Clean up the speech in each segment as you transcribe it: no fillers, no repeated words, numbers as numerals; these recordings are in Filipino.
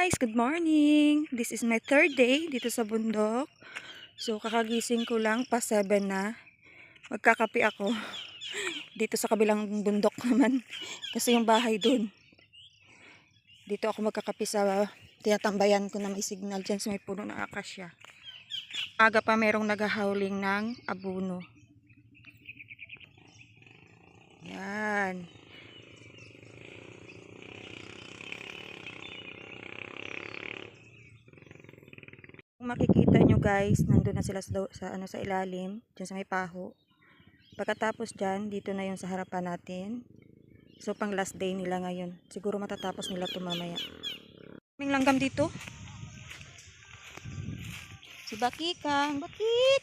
guys, good morning. This is my third day dito sa bundok. So kakagising ko lang, pa 7 na. Magkakape ako dito sa kabilang bundok naman. Kasi yung bahay dun. Dito ako magkakape sa tinatambayan ko na may signal dyan sa may puno ng akasya. Aga pa merong naghahawling ng abuno. Yan. Kung makikita nyo guys, nandun na sila sa ilalim, dyan sa may paho. Pagkatapos dyan, dito na yung sa harapan natin. So pang last day nila ngayon. Siguro matatapos nila ito mamaya. May langgam dito. Si Bakikang. Bakit.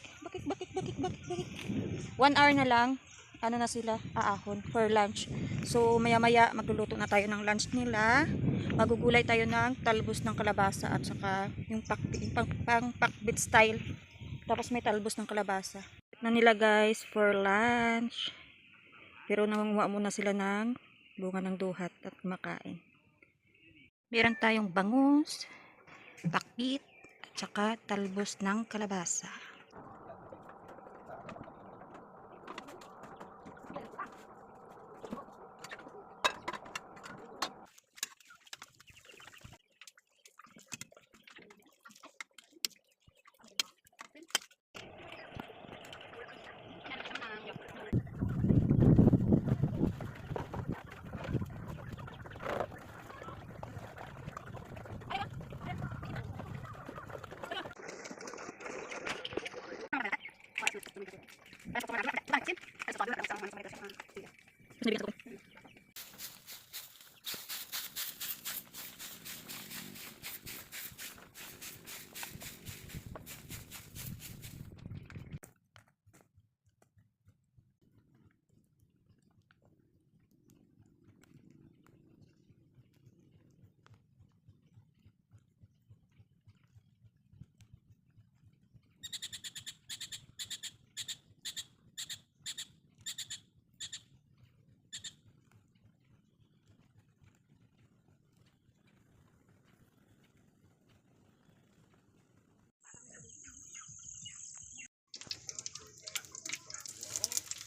1 hour na lang. Ano na sila? Aahon for lunch. So maya maya magluluto na tayo ng lunch nila. Magugulay tayo ng talbos ng kalabasa at saka yung pang pakbit style. Tapos may talbos ng kalabasa. Na nila guys for lunch. Pero nangunguha muna sila ng bunga ng duhat at kumakain. Meron tayong bangus, pakbit at saka talbos ng kalabasa.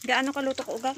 Gaano kaluto ko uga?